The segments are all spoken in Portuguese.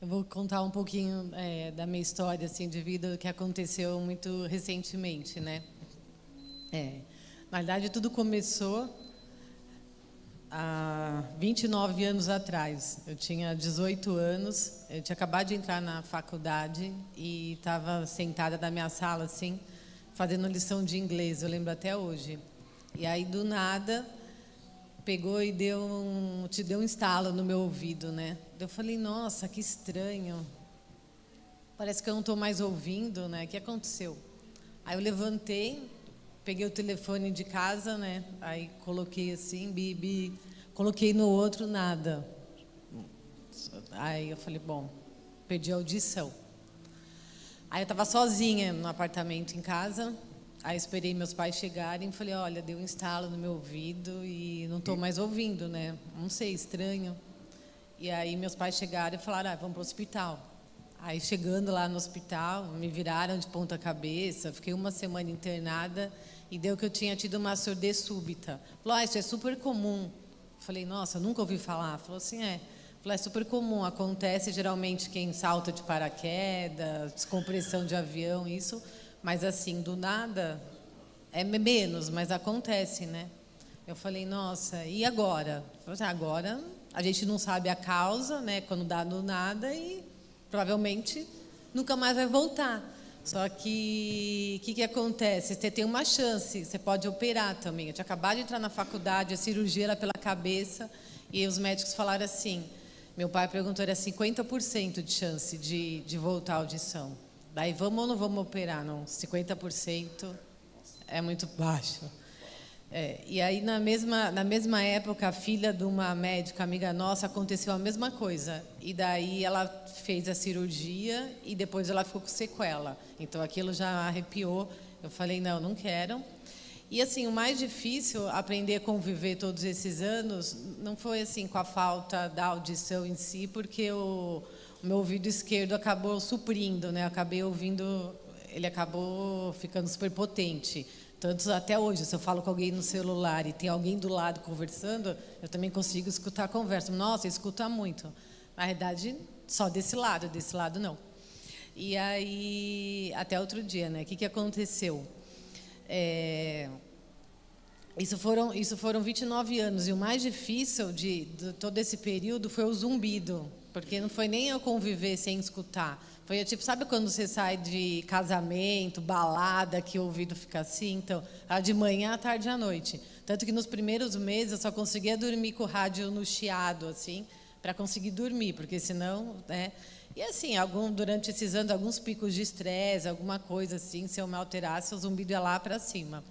Eu vou contar um pouquinho da minha história assim de vida que aconteceu muito recentemente, né? Na verdade, tudo começou há 29 anos atrás. Eu tinha 18 anos, eu tinha acabado de entrar na faculdade e estava sentada na minha sala assim, fazendo lição de inglês. Eu lembro até hoje. E aí do nada pegou e te deu um estalo no meu ouvido, né? Eu falei, nossa, que estranho. Parece que eu não estou mais ouvindo, né? O que aconteceu? Aí eu levantei, peguei o telefone de casa, né? Aí coloquei assim, bibi, coloquei no outro, nada. Aí eu falei, bom, perdi a audição. Aí eu estava sozinha no apartamento em casa. Aí esperei meus pais chegarem e falei, olha, deu um estalo no meu ouvido e não estou mais ouvindo, né? Não sei, estranho. E aí meus pais chegaram e falaram, vamos para o hospital. Aí chegando lá no hospital, me viraram de ponta cabeça, fiquei uma semana internada e deu que eu tinha tido uma surdez súbita. Falou, isso é super comum. Falei, nossa, nunca ouvi falar. Falou assim, Falei, é super comum, acontece geralmente quem salta de paraquedas, descompressão de avião, isso... Mas assim, do nada, é menos, mas acontece, né? Eu falei, nossa, e agora? Agora a gente não sabe a causa, né? Quando dá do nada e provavelmente nunca mais vai voltar. Só que o que acontece? Você tem uma chance, você pode operar também. Eu tinha acabado de entrar na faculdade, a cirurgia era pela cabeça e os médicos falaram assim, meu pai perguntou, era 50% de chance de voltar à audição. Daí vamos ou não vamos operar? Não, 50% é muito baixo. E aí na mesma época, a filha de uma médica amiga nossa aconteceu a mesma coisa. E daí ela fez a cirurgia e depois ela ficou com sequela. Então aquilo já arrepiou. Eu falei, não quero. E assim, o mais difícil, aprender a conviver todos esses anos, não foi assim com a falta da audição em si, porque o meu ouvido esquerdo acabou suprindo, né? Acabei ouvindo, ele acabou ficando super potente. Tanto até hoje, se eu falo com alguém no celular e tem alguém do lado conversando, eu também consigo escutar a conversa. Nossa, escuta muito. Na verdade, só desse lado não. E aí, até outro dia, né? O que aconteceu? Isso foram 29 anos, e o mais difícil de todo esse período foi o zumbido, porque não foi nem eu conviver sem escutar. Foi tipo, sabe quando você sai de casamento, balada, que o ouvido fica assim? Então, de manhã, à tarde e à noite. Tanto que nos primeiros meses eu só conseguia dormir com o rádio no chiado, assim, para conseguir dormir, porque senão, né? E assim, durante esses anos, alguns picos de estresse, alguma coisa assim, se eu me alterasse, o zumbido ia lá para cima.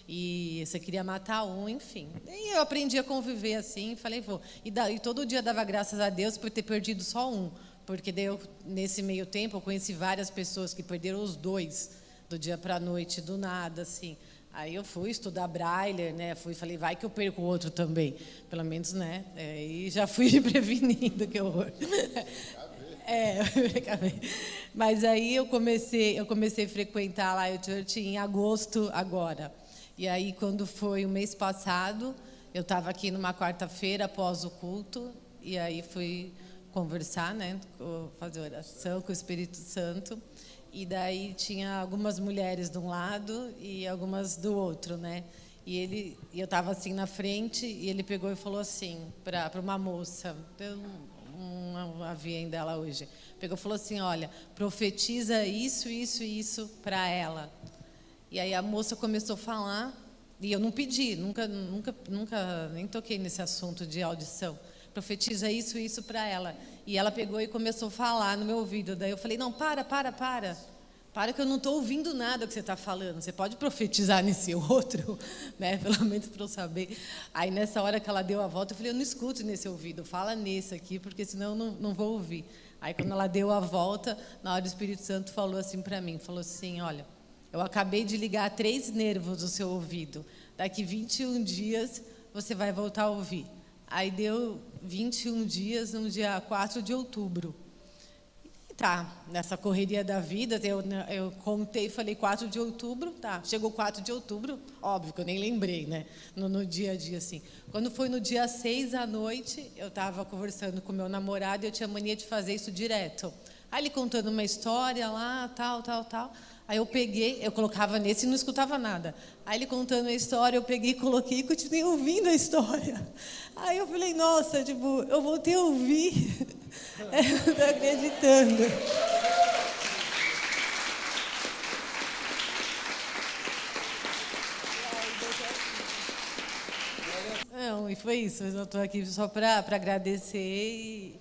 E você queria matar um, enfim. E eu aprendi a conviver assim, falei, vou. E todo dia dava graças a Deus por ter perdido só um. Porque daí nesse meio tempo, eu conheci várias pessoas que perderam os dois, do dia para a noite, do nada, assim. Aí eu fui estudar Braille, né? Falei, vai que eu perco o outro também. Pelo menos, né? E já fui me prevenindo, que horror. Mas aí eu comecei a frequentar lá o church em agosto agora. E aí, quando foi o mês passado, eu estava aqui numa quarta-feira após o culto, e aí fui conversar, né, fazer oração com o Espírito Santo, e daí tinha algumas mulheres de um lado e algumas do outro, né? E eu estava assim na frente, e ele pegou e falou assim para uma moça, eu não havia ainda ela hoje, pegou e falou assim, olha, profetiza isso, isso e isso para ela. E aí a moça começou a falar, e eu não pedi, nunca nem toquei nesse assunto de audição. Profetiza isso e isso para ela. E ela pegou e começou a falar no meu ouvido. Daí eu falei, não, para que eu não estou ouvindo nada que você está falando. Você pode profetizar nesse outro, né? Pelo menos para eu saber. Aí nessa hora que ela deu a volta, eu falei, eu não escuto nesse ouvido, fala nesse aqui, porque senão eu não vou ouvir. Aí quando ela deu a volta, na hora o Espírito Santo falou assim para mim, falou assim, olha, eu acabei de ligar 3 nervos do seu ouvido. Daqui 21 dias você vai voltar a ouvir. Aí deu 21 dias no dia 4 de outubro. tá, nessa correria da vida, eu contei, falei 4 de outubro, tá, chegou 4 de outubro, óbvio que eu nem lembrei, né, no dia a dia, assim. Quando foi no dia 6 à noite, eu estava conversando com meu namorado e eu tinha mania de fazer isso direto. Aí ele contando uma história lá, tal. Aí eu peguei, eu colocava nesse e não escutava nada. Aí ele contando a história, eu peguei, coloquei e continuei ouvindo a história. Aí eu falei, nossa, tipo, eu voltei a ouvir. Eu não tô acreditando. Não, e foi isso. Eu estou aqui só para agradecer.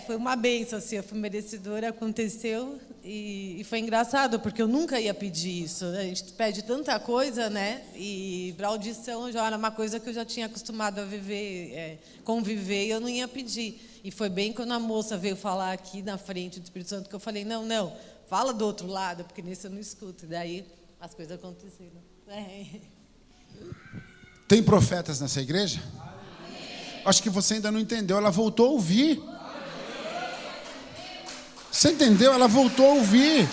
Foi uma bênção, assim, eu fui merecedora, aconteceu e foi engraçado, porque eu nunca ia pedir isso. A gente pede tanta coisa, né? E para audição já era uma coisa que eu já tinha acostumado a viver, conviver, e eu não ia pedir. E foi bem quando a moça veio falar aqui na frente do Espírito Santo que eu falei, não, fala do outro lado, porque nesse eu não escuto. E daí as coisas aconteceram. Tem profetas nessa igreja? Acho que você ainda não entendeu, ela voltou a ouvir. Você entendeu? Ela voltou a ouvir.